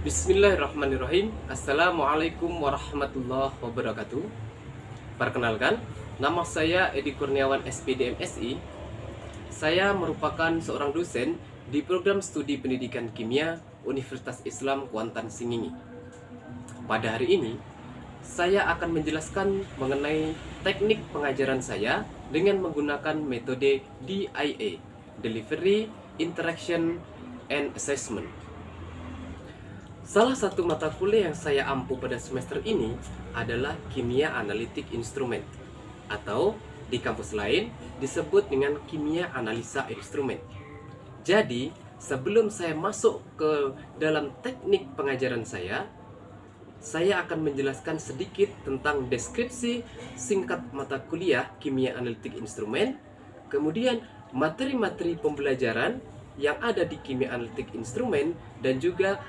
Bismillahirrahmanirrahim. Assalamualaikum warahmatullahi wabarakatuh. Perkenalkan, nama saya Edi Kurniawan SPD MSI. Saya merupakan seorang dosen di program studi pendidikan kimia Universitas Islam Kuantan Singingi. Pada hari ini, saya akan menjelaskan mengenai teknik pengajaran saya dengan menggunakan metode DIA, Delivery, Interaction, and Assessment. Salah satu mata kuliah yang saya ampu pada semester ini adalah Kimia Analitik Instrumen, atau di kampus lain disebut dengan Kimia Analisa Instrumen. Jadi, sebelum saya masuk ke dalam teknik pengajaran saya akan menjelaskan sedikit tentang deskripsi singkat mata kuliah Kimia Analitik Instrumen, kemudian materi-materi pembelajaran yang ada di Kimia Analitik Instrumen, dan juga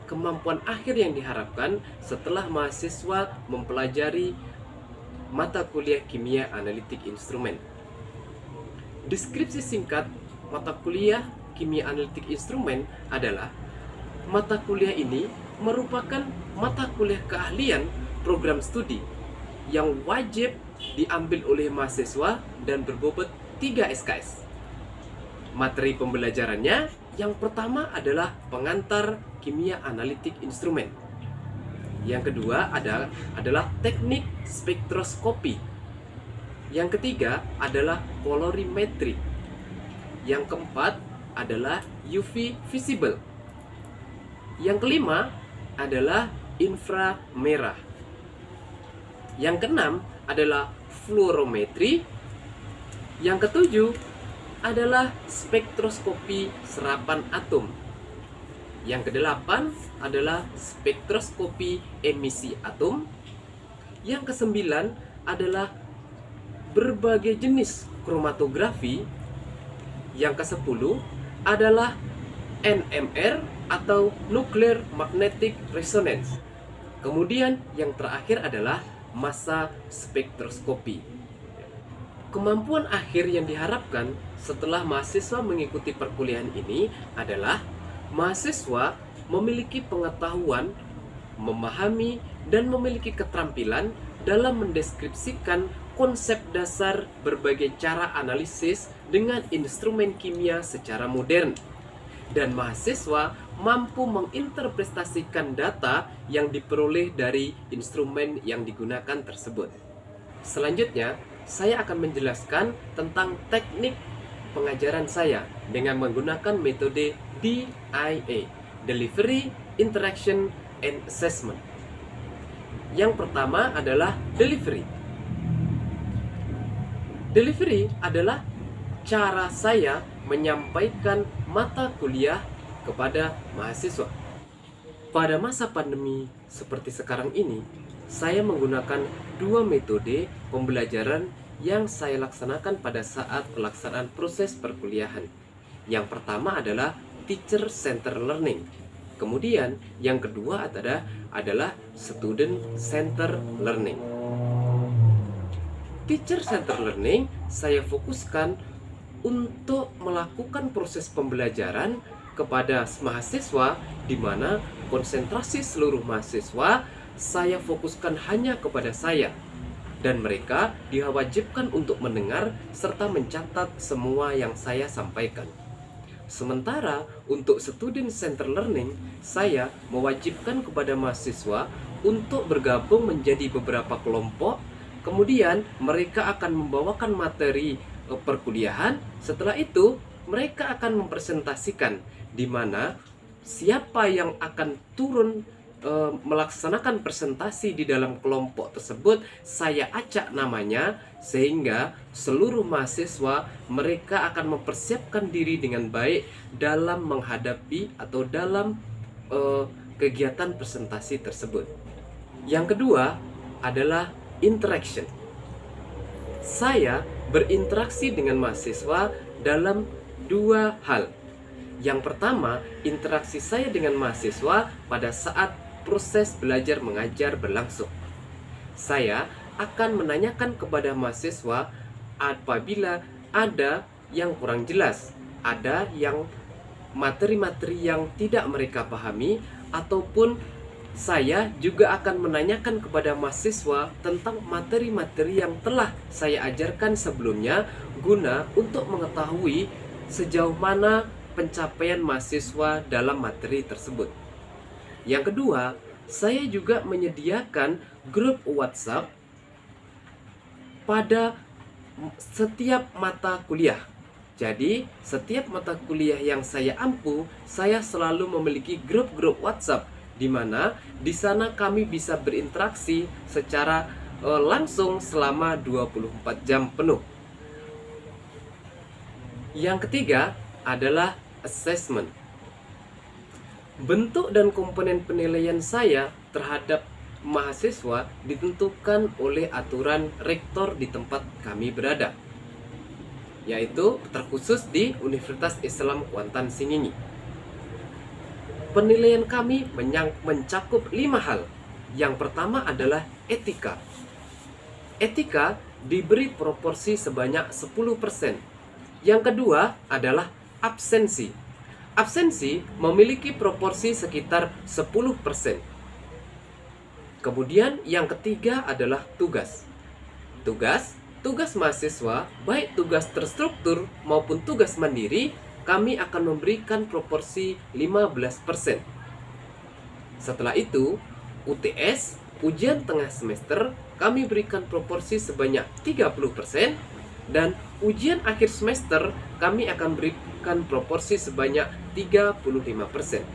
kemampuan akhir yang diharapkan setelah mahasiswa mempelajari mata kuliah Kimia Analitik Instrumen. Deskripsi singkat mata kuliah Kimia Analitik Instrumen adalah mata kuliah ini merupakan mata kuliah keahlian program studi yang wajib diambil oleh mahasiswa dan berbobot 3 SKS. Materi pembelajarannya yang pertama adalah pengantar Kimia Analitik Instrumen. Yang kedua adalah teknik spektroskopi. Yang ketiga adalah kolorimetri. Yang keempat adalah UV visible. Yang kelima adalah inframerah. Yang keenam adalah fluorometri. Yang ketujuh adalah spektroskopi serapan atom. Yang kedelapan adalah spektroskopi emisi atom. Yang kesembilan adalah berbagai jenis kromatografi. Yang kesepuluh adalah NMR atau Nuclear Magnetic Resonance. Kemudian yang terakhir adalah massa spektroskopi. Kemampuan akhir yang diharapkan setelah mahasiswa mengikuti perkuliahan ini adalah mahasiswa memiliki pengetahuan, memahami, dan memiliki keterampilan dalam mendeskripsikan konsep dasar berbagai cara analisis dengan instrumen kimia secara modern. Dan mahasiswa mampu menginterpretasikan data yang diperoleh dari instrumen yang digunakan tersebut. Selanjutnya, saya akan menjelaskan tentang teknik pengajaran saya dengan menggunakan metode DIA, Delivery, Interaction, and Assessment. Yang pertama adalah delivery. Delivery adalah cara saya menyampaikan mata kuliah kepada mahasiswa. Pada masa pandemi seperti sekarang ini, saya menggunakan dua metode pembelajaran yang saya laksanakan pada saat pelaksanaan proses perkuliahan. Yang pertama adalah Teacher Center Learning. Kemudian yang kedua adalah Student Center Learning. Teacher Center Learning saya fokuskan untuk melakukan proses pembelajaran kepada mahasiswa, di mana konsentrasi seluruh mahasiswa saya fokuskan hanya kepada saya, dan mereka diwajibkan untuk mendengar serta mencatat semua yang saya sampaikan. Sementara untuk Student Center Learning, saya mewajibkan kepada mahasiswa untuk bergabung menjadi beberapa kelompok. Kemudian mereka akan membawakan materi perkuliahan. Setelah itu mereka akan mempresentasikan di mana siapa yang akan turun melaksanakan presentasi di dalam kelompok tersebut, saya acak namanya, sehingga seluruh mahasiswa mereka akan mempersiapkan diri dengan baik dalam menghadapi atau dalam kegiatan presentasi tersebut. Yang kedua adalah interaction. Saya berinteraksi dengan mahasiswa dalam dua hal. Yang pertama, interaksi saya dengan mahasiswa pada saat proses belajar mengajar berlangsung. Saya akan menanyakan kepada mahasiswa apabila ada yang kurang jelas, ada yang materi-materi yang tidak mereka pahami, ataupun saya juga akan menanyakan kepada mahasiswa tentang materi-materi yang telah saya ajarkan sebelumnya, guna untuk mengetahui sejauh mana pencapaian mahasiswa dalam materi tersebut. Yang kedua, saya juga menyediakan grup WhatsApp pada setiap mata kuliah. Jadi, setiap mata kuliah yang saya ampu, saya selalu memiliki grup-grup WhatsApp di mana di sana kami bisa berinteraksi secara langsung selama 24 jam penuh. Yang ketiga adalah assessment. Bentuk dan komponen penilaian saya terhadap mahasiswa ditentukan oleh aturan rektor di tempat kami berada, yaitu terkhusus di Universitas Islam Kuantan Singingi. Penilaian kami mencakup 5 hal. Yang pertama adalah etika. Etika diberi proporsi sebanyak 10%. Yang kedua adalah absensi. Absensi memiliki proporsi sekitar 10%. Kemudian yang ketiga adalah tugas. Tugas mahasiswa, baik tugas terstruktur maupun tugas mandiri, kami akan memberikan proporsi 15%. Setelah itu, UTS, ujian tengah semester, kami berikan proporsi sebanyak 30%, dan ujian akhir semester kami akan berikan proporsi sebanyak 35%.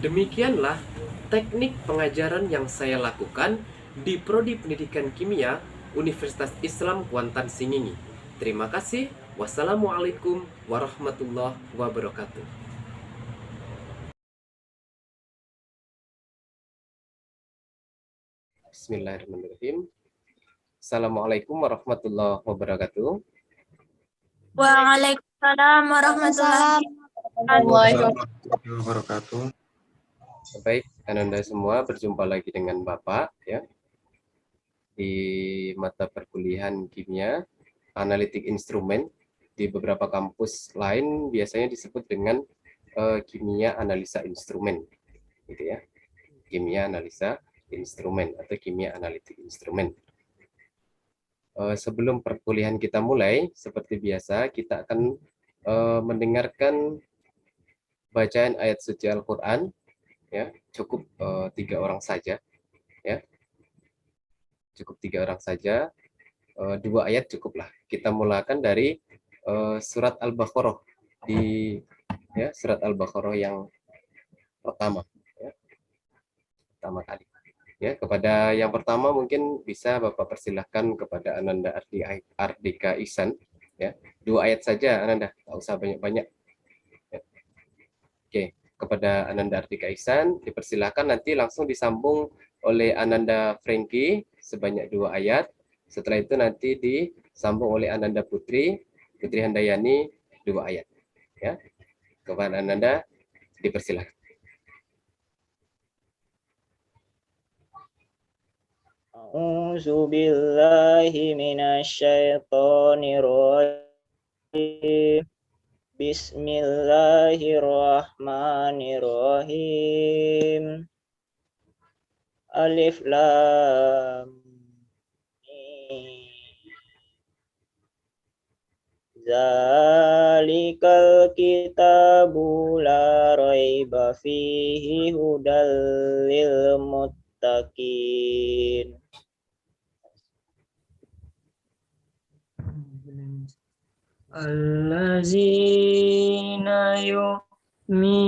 Demikianlah teknik pengajaran yang saya lakukan di Prodi Pendidikan Kimia Universitas Islam Kuantan Singingi. Terima kasih. Wassalamualaikum warahmatullahi wabarakatuh. Bismillahirrahmanirrahim. Assalamualaikum warahmatullahi wabarakatuh. Waalaikumsalam warahmatullahi wabarakatuh. Baik, Ananda semua, berjumpa lagi dengan Bapak ya di mata perkuliahan kimia analitik instrumen. Di beberapa kampus lain biasanya disebut dengan kimia analisa instrumen, gitu ya. Kimia analisa instrumen atau kimia analitik instrumen. Sebelum perkuliahan kita mulai, seperti biasa kita akan mendengarkan bacaan ayat suci Al-Quran, ya, cukup 3 orang saja, ya, cukup 3 orang saja, 2 ayat cukuplah. Kita mulakan dari surat Al-Baqarah, ya, surat Al-Baqarah yang pertama, ya, pertama kali. Ya, kepada yang pertama mungkin bisa Bapak persilahkan kepada Ananda Ardika Ihsan, ya, 2 ayat saja Ananda, tak usah banyak-banyak. Ya. Oke, kepada Ananda Ardika Ihsan dipersilahkan, nanti langsung disambung oleh Ananda Franky sebanyak 2 ayat. Setelah itu nanti disambung oleh Ananda Putri Handayani 2 ayat. Ya, kepada Ananda dipersilahkan. A'udzu billahi minasyaitonir rajim. Bismillahirrahmanirrahim. Alif lam mim. Zalikal kitabu la raiba fihi hudal lil muttaqin. Allazina yu'minuna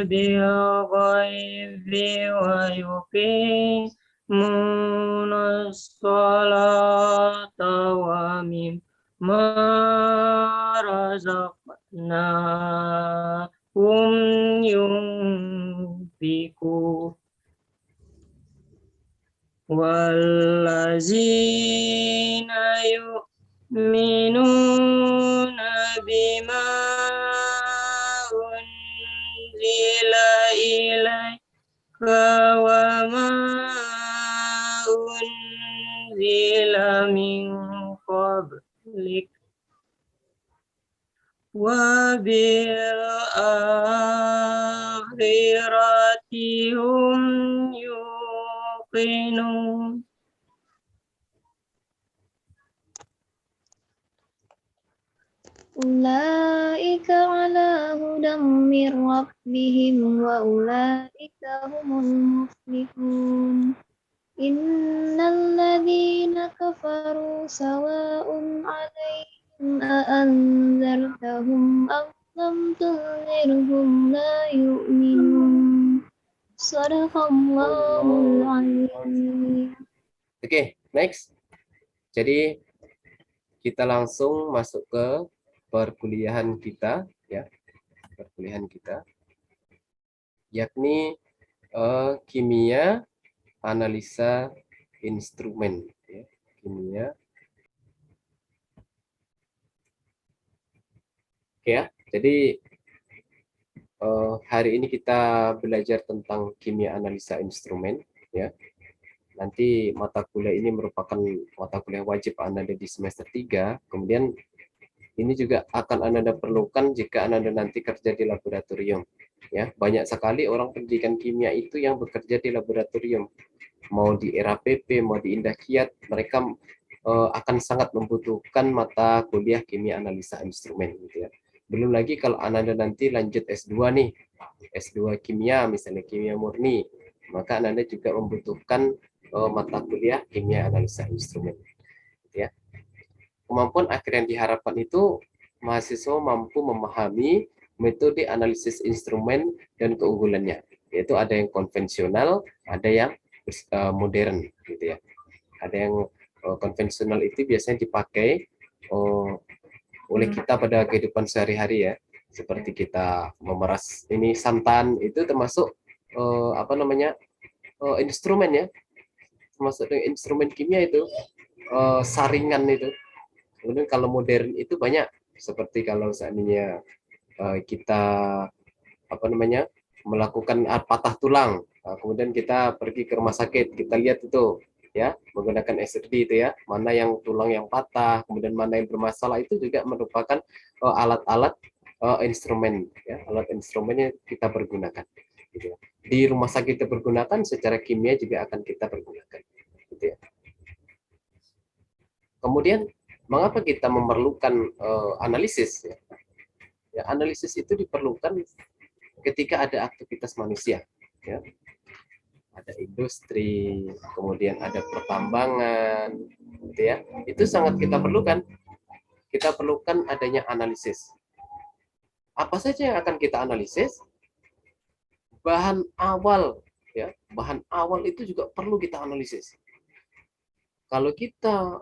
bil ghaibi wa yuqimuna sholata wa mimma razaqnahum yunfiqun. Wallazina yu'minuna bima unzila ilaika wa ma unzila min qablik wa الآخرة هم يوقنون. أولئك على هدى من ربهم وأولئك هم المفلحون إن الذين كفروا سواء عليهم أأنذرتهم أم لم تنذرهم لا يؤمنون صدق الله العظيم. Oke, next. Jadi kita langsung masuk ke perkuliahan kita, ya, perkuliahan kita, yakni kimia analisa instrumen, ya, kimia. Oke ya, jadi hari ini kita belajar tentang kimia analisa instrumen, ya. Nanti mata kuliah ini merupakan mata kuliah wajib Anda di semester 3. Kemudian ini juga akan Anda perlukan jika Anda nanti kerja di laboratorium. Ya, banyak sekali orang pendidikan kimia itu yang bekerja di laboratorium. Mau di RAPP, mau di Indah Kiat, mereka akan sangat membutuhkan mata kuliah kimia analisa instrumen gitu ya. Belum lagi kalau Anda nanti lanjut S2 nih, S2 kimia misalnya kimia murni, maka Anda juga membutuhkan mata kuliah kimia analisa instrumen gitu ya. Kemampuan akhir yang diharapkan itu mahasiswa mampu memahami metode analisis instrumen dan keunggulannya, yaitu ada yang konvensional, ada yang modern gitu ya. Ada yang konvensional itu biasanya dipakai oleh kita pada kehidupan sehari-hari ya, seperti kita memeras ini santan, itu termasuk instrumen ya, termasuk instrumen kimia itu, saringan itu. Kemudian kalau modern itu banyak, seperti kalau seandainya kita melakukan patah tulang, kemudian kita pergi ke rumah sakit, kita lihat itu ya, menggunakan SRD itu ya, mana yang tulang yang patah, kemudian mana yang bermasalah, itu juga merupakan alat-alat instrumen ya, alat instrumennya kita pergunakan gitu ya. Di rumah sakit kita pergunakan, secara kimia juga akan kita pergunakan gitu ya. Kemudian mengapa kita memerlukan analisis ya? Ya, analisis itu diperlukan ketika ada aktivitas manusia ya. Ada industri, kemudian ada pertambangan gitu ya. Itu sangat kita perlukan. Kita perlukan adanya analisis. Apa saja yang akan kita analisis? Bahan awal ya, bahan awal itu juga perlu kita analisis. Kalau kita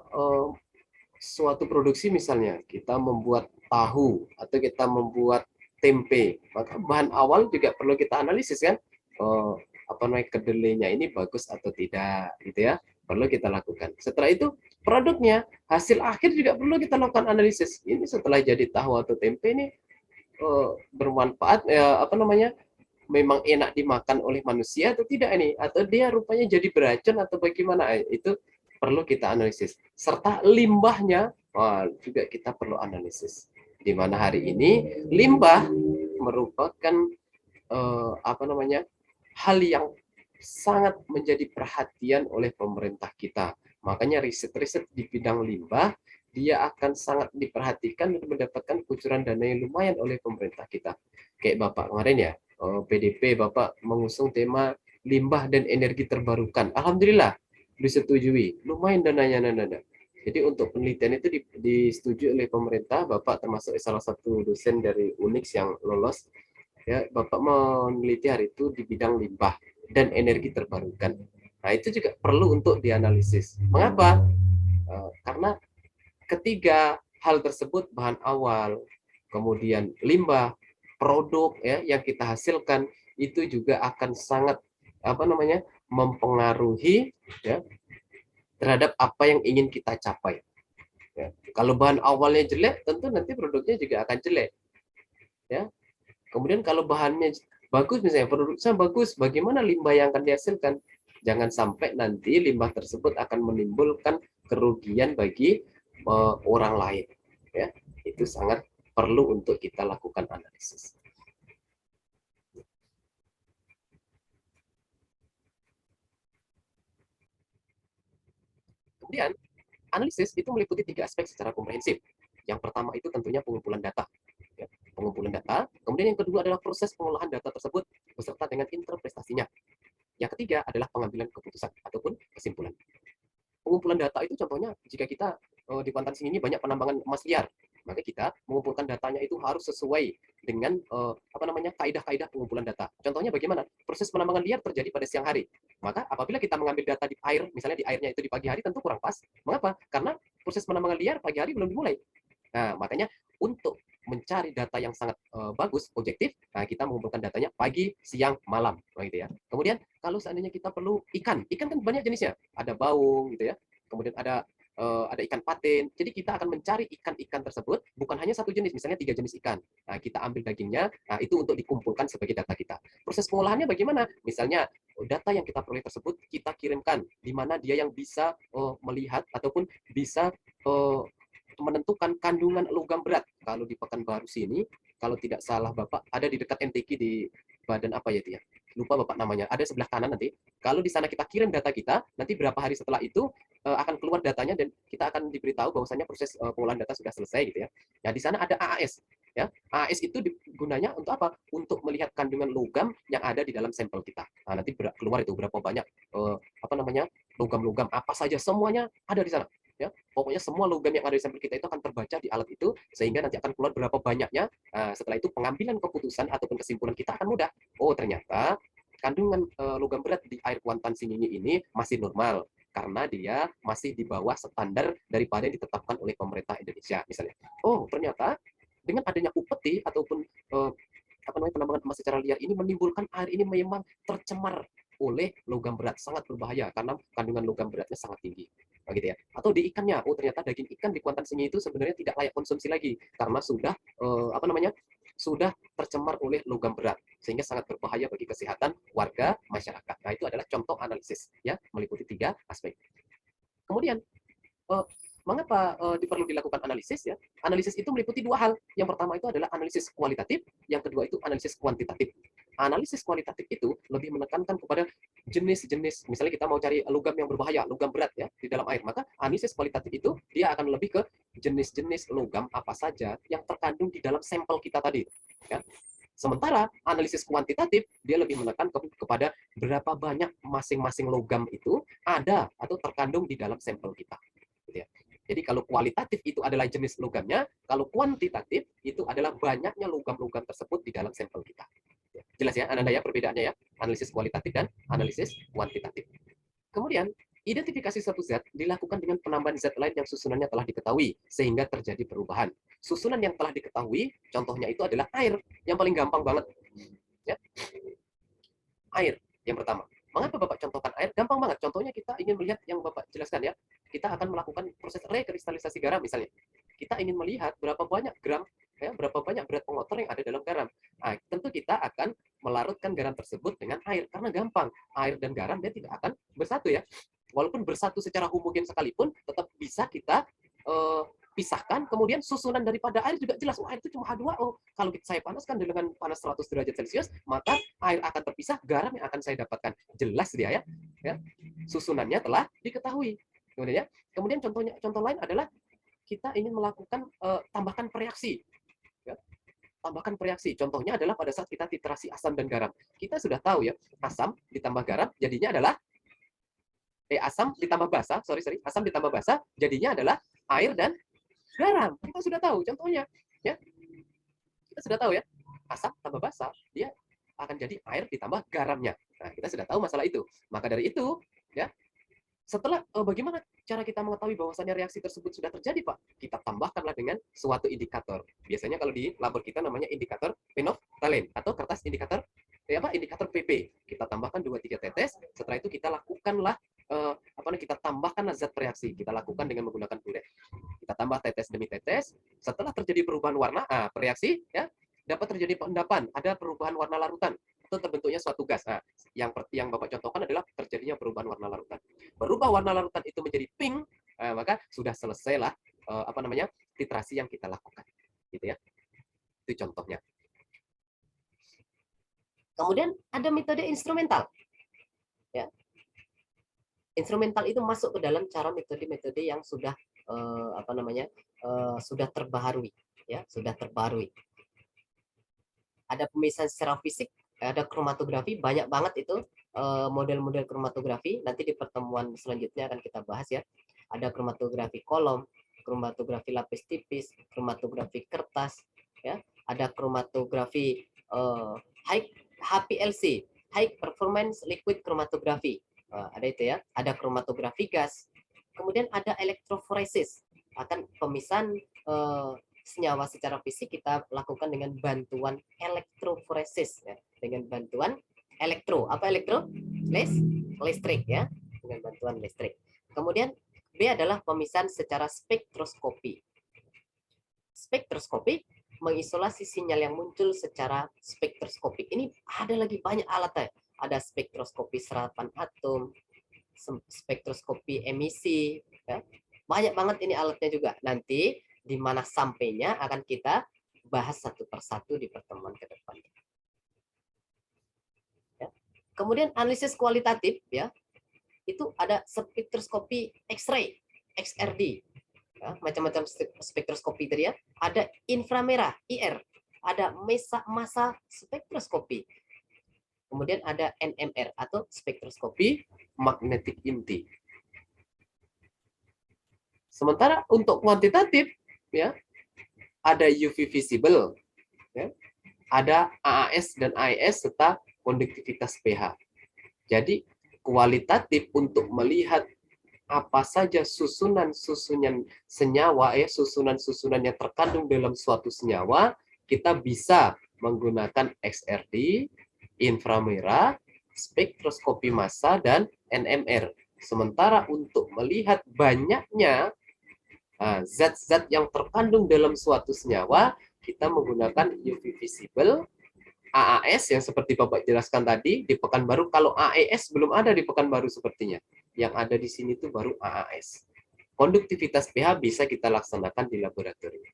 suatu produksi, misalnya kita membuat tahu atau kita membuat tempe, maka bahan awal juga perlu kita analisis kan, kedelainya ini bagus atau tidak gitu ya, perlu kita lakukan. Setelah itu produknya, hasil akhir juga perlu kita lakukan analisis. Ini setelah jadi tahu atau tempe ini bermanfaat memang enak dimakan oleh manusia atau tidak ini, atau dia rupanya jadi beracun atau bagaimana, itu perlu kita analisis. Serta limbahnya juga kita perlu analisis. Di mana hari ini limbah merupakan hal yang sangat menjadi perhatian oleh pemerintah kita. Makanya riset-riset di bidang limbah dia akan sangat diperhatikan dan mendapatkan kucuran dana yang lumayan oleh pemerintah kita. Kayak Bapak kemarin ya, PDP Bapak mengusung tema limbah dan energi terbarukan. Alhamdulillah disetujui, lumayan dananya nana. Jadi untuk penelitian itu disetujui oleh pemerintah. Bapak termasuk salah satu dosen dari UNIX yang lolos. Ya, Bapak meneliti hari itu di bidang limbah dan energi terbarukan. Nah, itu juga perlu untuk dianalisis. Mengapa? Karena ketiga hal tersebut, bahan awal, kemudian limbah, produk ya yang kita hasilkan, itu juga akan sangat mempengaruhi ya terhadap apa yang ingin kita capai. Ya. Kalau bahan awalnya jelek, tentu nanti produknya juga akan jelek. Ya. Kemudian kalau bahannya bagus, misalnya produknya bagus, bagaimana limbah yang akan dihasilkan? Jangan sampai nanti limbah tersebut akan menimbulkan kerugian bagi orang lain. Ya. Itu sangat perlu untuk kita lakukan analisis. Kemudian analisis itu meliputi 3 aspek secara komprehensif. Yang pertama itu tentunya pengumpulan data. Ya, pengumpulan data. Kemudian yang kedua adalah proses pengolahan data tersebut beserta dengan interpretasinya. Yang ketiga adalah pengambilan keputusan ataupun kesimpulan. Pengumpulan data itu contohnya jika kita di Kuantan sini banyak penambangan emas liar, maka kita mengumpulkan datanya itu harus sesuai dengan kaidah-kaidah pengumpulan data. Contohnya bagaimana? Proses penambangan liar terjadi pada siang hari. Maka apabila kita mengambil data di air, misalnya di airnya itu di pagi hari tentu kurang pas. Mengapa? Karena proses penambangan liar pagi hari belum dimulai. Nah, makanya untuk mencari data yang sangat bagus, objektif, nah kita mengumpulkan datanya pagi, siang, malam, gitu ya. Kemudian kalau seandainya kita perlu ikan kan banyak jenisnya, ada baung, gitu ya. Kemudian ada ikan patin. Jadi kita akan mencari ikan-ikan tersebut bukan hanya satu jenis, misalnya 3 jenis ikan. Nah, kita ambil dagingnya, nah itu untuk dikumpulkan sebagai data kita. Proses pengolahannya bagaimana? Misalnya data yang kita peroleh tersebut kita kirimkan di mana dia yang bisa melihat ataupun bisa menentukan kandungan logam berat. Kalau di Pekanbaru sini, kalau tidak salah Bapak, ada di dekat MTQ di badan apa ya itu ya? Lupa Bapak namanya. Ada sebelah kanan nanti. Kalau di sana kita kirim data kita, nanti berapa hari setelah itu akan keluar datanya dan kita akan diberitahu bahwasanya proses pengolahan data sudah selesai gitu ya. Nah, di sana ada AAS. Ya, AAS itu gunanya untuk apa? Untuk melihat kandungan logam yang ada di dalam sampel kita. Nah, nanti keluar itu berapa banyak logam-logam apa saja semuanya ada di sana. Ya, pokoknya semua logam yang ada di sampel kita itu akan terbaca di alat itu sehingga nanti akan keluar berapa banyaknya. Setelah itu pengambilan keputusan ataupun kesimpulan kita akan mudah. Oh, ternyata kandungan logam berat di air Kuantan Singingi ini masih normal karena dia masih di bawah standar daripada yang ditetapkan oleh pemerintah Indonesia misalnya. Oh, ternyata dengan adanya upeti ataupun penambangan emas secara liar ini menimbulkan air ini memang tercemar oleh logam berat, sangat berbahaya karena kandungan logam beratnya sangat tinggi. Begitu ya. Atau di ikannya, oh ternyata daging ikan di Kuantan Singingi itu sebenarnya tidak layak konsumsi lagi karena sudah sudah tercemar oleh logam berat sehingga sangat berbahaya bagi kesehatan warga masyarakat. Nah, itu adalah contoh analisis ya, meliputi 3 aspek. Kemudian mengapa perlu dilakukan analisis ya? Analisis itu meliputi 2 hal. Yang pertama itu adalah analisis kualitatif, yang kedua itu analisis kuantitatif. Analisis kualitatif itu lebih menekankan kepada jenis-jenis, misalnya kita mau cari logam yang berbahaya, logam berat ya di dalam air, maka analisis kualitatif itu dia akan lebih ke jenis-jenis logam apa saja yang terkandung di dalam sampel kita tadi. Ya. Sementara analisis kuantitatif dia lebih menekan kepada berapa banyak masing-masing logam itu ada atau terkandung di dalam sampel kita. Gitu ya. Jadi kalau kualitatif itu adalah jenis logamnya, kalau kuantitatif itu adalah banyaknya logam-logam tersebut di dalam sampel kita. Jelas ya, Ananda ya perbedaannya ya, analisis kualitatif dan analisis kuantitatif. Kemudian, identifikasi suatu zat dilakukan dengan penambahan zat lain yang susunannya telah diketahui, sehingga terjadi perubahan. Susunan yang telah diketahui, contohnya itu adalah air, yang paling gampang banget. Ya. Air, yang pertama. Mengapa Bapak contohkan air? Gampang banget. Contohnya kita ingin melihat yang Bapak jelaskan ya. Kita akan melakukan proses rekristalisasi garam misalnya. Kita ingin melihat berapa banyak gram, ya, berapa banyak berat pengotor yang ada dalam garam. Nah, tentu kita akan melarutkan garam tersebut dengan air karena gampang. Air dan garam dia tidak akan bersatu ya. Walaupun bersatu secara homogen sekalipun, tetap bisa kita pisahkan, kemudian susunan daripada air juga jelas. Oh, air itu cuma H2O. Kalau saya panaskan dengan panas 100 derajat Celcius, maka air akan terpisah, garam yang akan saya dapatkan. Jelas dia ya. Susunannya telah diketahui. Kemudian contoh lain adalah kita ingin melakukan tambahkan reaksi. Ya. Tambahkan reaksi. Contohnya adalah pada saat kita titrasi asam dan garam. Kita sudah tahu ya, asam ditambah garam jadinya adalah asam ditambah basa, asam ditambah basa jadinya adalah air dan garam. Kita sudah tahu contohnya, ya. Kita sudah tahu ya, asam tambah basa dia akan jadi air ditambah garamnya. Nah, kita sudah tahu masalah itu. Maka dari itu, ya, setelah bagaimana cara kita mengetahui bahwasannya reaksi tersebut sudah terjadi, Pak? Kita tambahkanlah dengan suatu indikator. Biasanya kalau di labor kita namanya indikator phenolphthalein atau kertas indikator indikator PP. Kita tambahkan 2-3 tetes. Setelah itu kita lakukanlah kita tambahkan zat reaksi. Kita lakukan dengan menggunakan burek. Kita tambah tetes demi tetes. Setelah terjadi perubahan warna, reaksi ya dapat terjadi endapan, ada perubahan warna larutan atau terbentuknya suatu gas. Nah, yang Bapak contohkan adalah terjadinya perubahan warna larutan. Berubah warna larutan itu menjadi pink, maka sudah selesailah titrasi yang kita lakukan. Gitu ya. Itu contohnya. Kemudian ada metode instrumental. Ya. Instrumental itu masuk ke dalam cara metode-metode yang sudah sudah terbaharui, ya, sudah terbaharui. Ada pemisahan secara fisik, ada kromatografi, banyak banget itu model-model kromatografi. Nanti di pertemuan selanjutnya akan kita bahas ya. Ada kromatografi kolom, kromatografi lapis tipis, kromatografi kertas, ya. Ada kromatografi HPLC, High Performance Liquid Chromatography. Ada itu ya. Ada kromatografi gas. Kemudian ada elektroforesis, akan pemisahan senyawa secara fisik kita lakukan dengan bantuan elektroforesis, ya. Dengan bantuan listrik, ya, dengan bantuan listrik. Kemudian B adalah pemisahan secara spektroskopi. Spektroskopi mengisolasi sinyal yang muncul secara spektroskopik. Ini ada lagi banyak alatnya. Ada spektroskopi serapan atom, spektroskopi emisi, ya. Banyak banget ini alatnya juga. Nanti di mana sampainya akan kita bahas satu persatu di pertemuan ke depan. Ya. Kemudian analisis kualitatif, ya, itu ada spektroskopi X-ray, XRD, ya, macam-macam spektroskopi tadi ya. Ada inframerah, IR, ada massa spektroskopi. Kemudian ada NMR atau spektroskopi magnetic inti. Sementara untuk kuantitatif, ya, ada UV visible, ya, ada AAS dan AES serta konduktivitas pH. Jadi kualitatif untuk melihat apa saja susunan-susunan senyawa, susunan-susunan yang terkandung dalam suatu senyawa, kita bisa menggunakan XRD, inframerah, spektroskopi massa, dan NMR. Sementara untuk melihat banyaknya zat-zat yang terkandung dalam suatu senyawa, kita menggunakan UV visible, AAS yang seperti Bapak jelaskan tadi di Pekanbaru. Kalau AES belum ada di Pekanbaru sepertinya. Yang ada di sini itu baru AAS. Konduktivitas pH bisa kita laksanakan di laboratorium.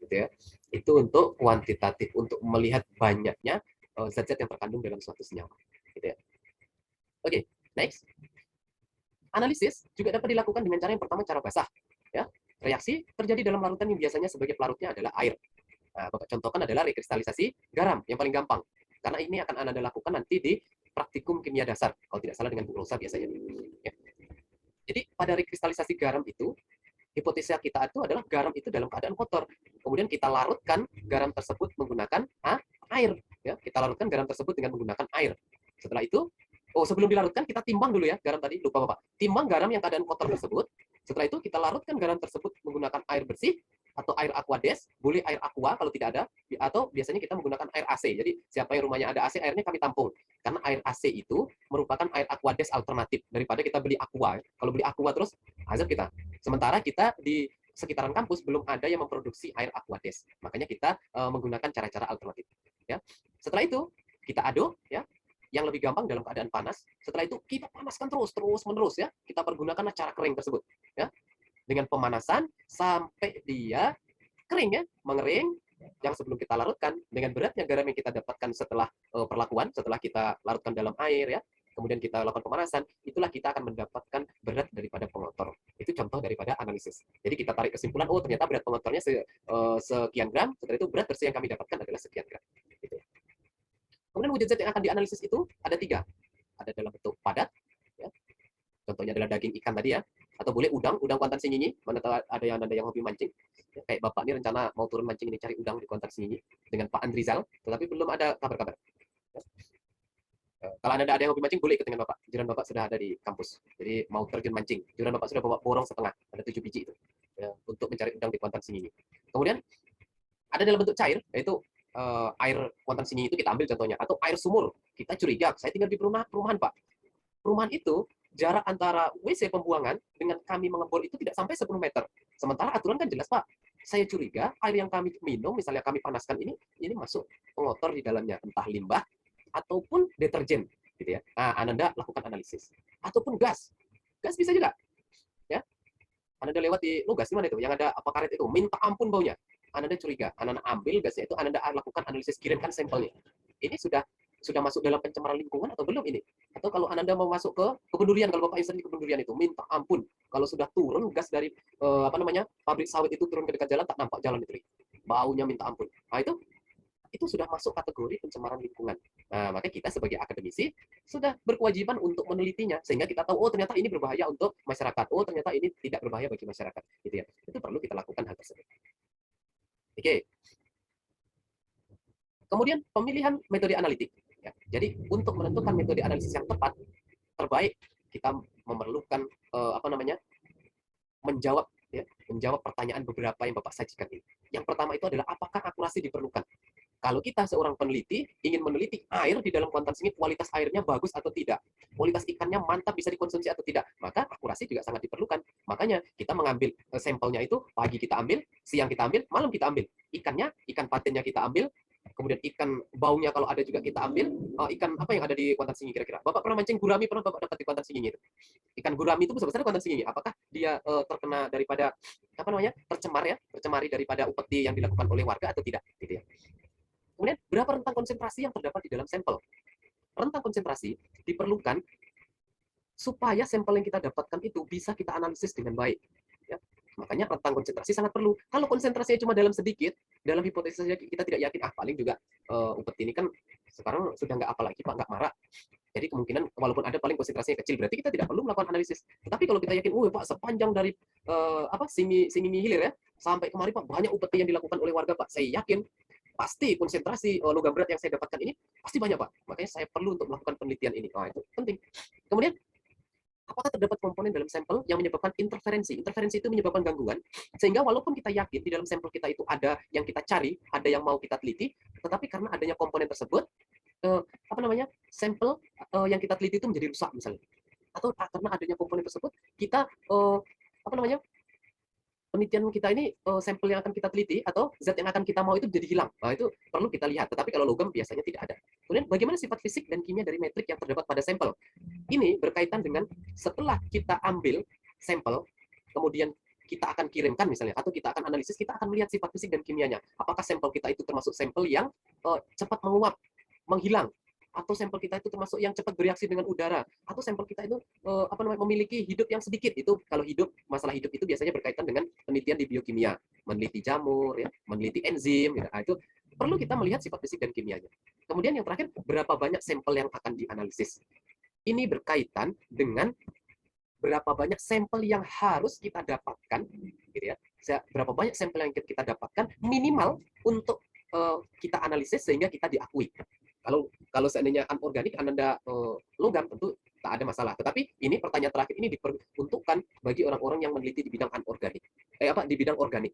Gitu ya. Itu untuk kuantitatif, untuk melihat banyaknya zat-zat yang terkandung dalam suatu senyawa. Gitu ya. Oke, next. Analisis juga dapat dilakukan dengan cara yang pertama, cara basah. Ya. Reaksi terjadi dalam larutan yang biasanya sebagai pelarutnya adalah air. Nah, Bapak contohkan adalah rekristalisasi garam yang paling gampang. Karena ini akan Anda lakukan nanti di praktikum kimia dasar. Kalau tidak salah dengan Bu Rosa biasanya. Ya. Jadi pada rekristalisasi garam itu, hipotesa kita itu adalah garam itu dalam keadaan kotor. Kemudian kita larutkan garam tersebut menggunakan air. Ya. Kita larutkan garam tersebut dengan menggunakan air. Setelah itu, sebelum dilarutkan kita timbang dulu ya garam tadi, lupa Bapak. Timbang garam yang keadaan kotor tersebut. Setelah itu kita larutkan garam tersebut menggunakan air bersih atau air aquades, boleh air aqua kalau tidak ada, atau biasanya kita menggunakan air AC. Jadi siapa yang rumahnya ada AC, airnya kami tampung. Karena air AC itu merupakan air aquades alternatif daripada kita beli aqua. Kalau beli aqua terus azab kita. Sementara kita di sekitaran kampus belum ada yang memproduksi air aquades. Makanya kita menggunakan cara-cara alternatif. Ya. Setelah itu kita aduk, ya. Yang lebih gampang dalam keadaan panas. Setelah itu kita panaskan terus menerus ya. Kita pergunakanlah cara kering tersebut, ya. Dengan pemanasan sampai dia kering ya, mengering. Yang sebelum kita larutkan dengan beratnya garam yang kita dapatkan setelah perlakuan, setelah kita larutkan dalam air ya. Kemudian kita lakukan pemanasan, itulah kita akan mendapatkan berat daripada pengotor. Itu contoh daripada analisis. Jadi kita tarik kesimpulan, ternyata berat pengotornya sekian gram, setelah itu berat bersih yang kami dapatkan adalah sekian gram. Gitu. Kemudian wujud zat yang akan dianalisis itu ada 3. Ada dalam bentuk padat, ya. Contohnya adalah daging ikan tadi ya, atau boleh udang Kuantan Singinyi. Mana tahu ada yang hobi mancing. Ya, kayak Bapak ini rencana mau turun mancing ini cari udang di Kuantan Singinyi dengan Pak Andrizal, tetapi belum ada kabar-kabar. Ya. Kalau Anda ada yang hobi mancing, boleh ikut dengan Bapak. Juran Bapak sudah ada di kampus. Jadi mau terjun mancing. Juran Bapak sudah bawa borong setengah, ada 7 biji itu. Ya, untuk mencari udang di Kuantan Singinyi. Kemudian ada dalam bentuk cair, yaitu air Kuantan Singinyi itu kita ambil contohnya, atau air sumur. Kita curiga, saya tinggal di perumahan Pak. Perumahan itu jarak antara WC pembuangan dengan kami mengebor itu tidak sampai 10 meter. Sementara aturan kan jelas Pak. Saya curiga air yang kami minum, misalnya kami panaskan ini masuk pengotor di dalamnya, entah limbah ataupun deterjen, gitu ya. Nah, Anda lakukan analisis. Ataupun gas. Gas bisa juga. Ya. Anda lewat di gas di mana itu? Yang ada apa karet itu, minta ampun baunya. Anda curiga, Anda ambil gasnya itu, Anda lakukan analisis, kirimkan sampelnya. Ini sudah sudah masuk dalam pencemaran lingkungan atau belum ini? Atau kalau Ananda mau masuk ke kebun durian, kalau Bapak yang sering di kebun durian itu, minta ampun. Kalau sudah turun gas dari pabrik sawit itu turun ke dekat jalan, tak nampak jalan itu. Baunya minta ampun. Nah, itu sudah masuk kategori pencemaran lingkungan. Nah, maka kita sebagai akademisi sudah berkewajiban untuk menelitinya sehingga kita tahu, oh ternyata ini berbahaya untuk masyarakat, oh ternyata ini tidak berbahaya bagi masyarakat, gitu ya. Itu perlu kita lakukan hal tersebut. Oke. Kemudian pemilihan metode analitik. Ya. Jadi untuk menentukan metode analisis yang tepat, terbaik kita memerlukan menjawab pertanyaan beberapa yang Bapak sajikan ini. Yang pertama itu adalah apakah akurasi diperlukan? Kalau kita seorang peneliti ingin meneliti air di dalam kuantan singit, kualitas airnya bagus atau tidak, kualitas ikannya mantap bisa dikonsumsi atau tidak, maka akurasi juga sangat diperlukan. Makanya kita mengambil sampelnya itu, pagi kita ambil, siang kita ambil, malam kita ambil. Ikannya, ikan patennya kita ambil, kemudian ikan baunya kalau ada juga kita ambil. Ikan apa yang ada di kuantan singit kira-kira? Bapak pernah mancing gurami, pernah Bapak dapat di kuantan singit itu? Ikan gurami itu besar-besar kuantan singit. Apakah dia terkena daripada tercemari daripada upeti yang dilakukan oleh warga atau tidak? Gitu ya. Kemudian, berapa rentang konsentrasi yang terdapat di dalam sampel? Rentang konsentrasi diperlukan supaya sampel yang kita dapatkan itu bisa kita analisis dengan baik. Ya. Makanya rentang konsentrasi sangat perlu. Kalau konsentrasinya cuma dalam sedikit, dalam hipotesis kita tidak yakin, paling juga upeti ini kan sekarang sudah nggak apa lagi Pak, nggak marak. Jadi kemungkinan walaupun ada paling konsentrasinya kecil, berarti kita tidak perlu melakukan analisis. Tetapi kalau kita yakin, Pak sepanjang dari Singi Hilir ya, sampai kemarin Pak banyak upeti yang dilakukan oleh warga Pak, saya yakin pasti konsentrasi logam berat yang saya dapatkan ini pasti banyak Pak. Makanya saya perlu untuk melakukan penelitian ini. Itu penting. Kemudian, apakah terdapat komponen dalam sampel yang menyebabkan interferensi? Interferensi itu menyebabkan gangguan, sehingga walaupun kita yakin di dalam sampel kita itu ada yang kita cari, ada yang mau kita teliti, tetapi karena adanya komponen tersebut, sampel yang kita teliti itu menjadi rusak misalnya. Atau karena adanya komponen tersebut, kita penelitian kita ini, sampel yang akan kita teliti atau zat yang akan kita mau itu jadi hilang. Nah, itu perlu kita lihat. Tetapi kalau logam biasanya tidak ada. Kemudian bagaimana sifat fisik dan kimia dari metrik yang terdapat pada sampel? Ini berkaitan dengan setelah kita ambil sampel, kemudian kita akan kirimkan misalnya, atau kita akan analisis, kita akan melihat sifat fisik dan kimianya. Apakah sampel kita itu termasuk sampel yang cepat menguap, menghilang, atau sampel kita itu termasuk yang cepat bereaksi dengan udara, atau sampel kita itu memiliki hidup yang sedikit. Itu kalau masalah hidup itu biasanya berkaitan dengan penelitian di biokimia, meneliti jamur, ya, meneliti enzim, gitu. Itu perlu kita melihat sifat fisik dan kimianya. Kemudian yang terakhir, berapa banyak sampel yang akan dianalisis. Ini berkaitan dengan berapa banyak sampel yang harus kita dapatkan, gitu ya. Berapa banyak sampel yang kita dapatkan minimal untuk kita analisis sehingga kita diakui. Kalau seandainya anorganik, Ananda logam, tentu tak ada masalah. Tetapi ini pertanyaan terakhir ini diperuntukkan bagi orang-orang yang meneliti di bidang anorganik. Di bidang organik.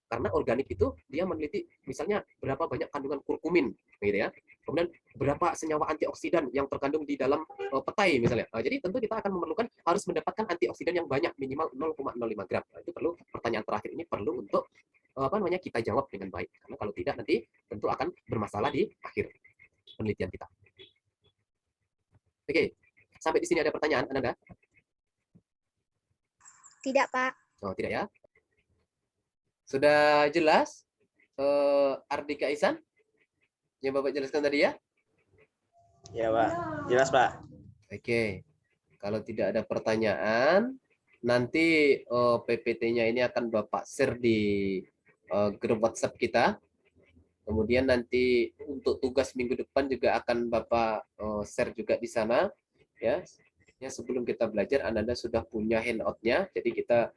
Karena organik itu dia meneliti misalnya berapa banyak kandungan kurkumin, gitu ya. Kemudian berapa senyawa antioksidan yang terkandung di dalam petai misalnya. Jadi tentu kita akan harus mendapatkan antioksidan yang banyak, minimal 0,05 gram. Itu perlu, pertanyaan terakhir ini perlu untuk kita jawab dengan baik. Karena kalau tidak nanti tentu akan bermasalah di akhir penelitian kita. Oke, sampai di sini ada pertanyaan, Ananda? Tidak, Pak. Oh, tidak ya? Sudah jelas, Ardika Ihsan? Yang Bapak jelaskan tadi ya? Ya, Pak. Jelas, Pak. Oke. Kalau tidak ada pertanyaan, nanti PPT-nya ini akan Bapak share di grup WhatsApp kita. Kemudian nanti untuk tugas minggu depan juga akan Bapak share juga di sana, ya. Ya, sebelum kita belajar, Anda sudah punya handout-nya. Jadi kita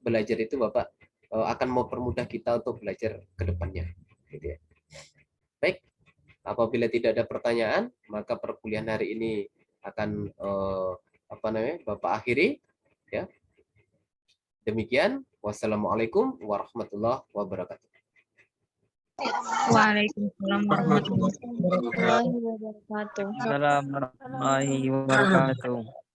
belajar itu Bapak akan mempermudah kita untuk belajar ke depannya, gitu ya. Baik, apabila tidak ada pertanyaan, maka perkuliahan hari ini akan Bapak akhiri, ya. Demikian, wassalamualaikum warahmatullahi wabarakatuh. Waalaikumsalam warahmatullahi wabarakatuh. Warahmatullahi wabarakatuh. Assalamualaikum warahmatullahi wabarakatuh.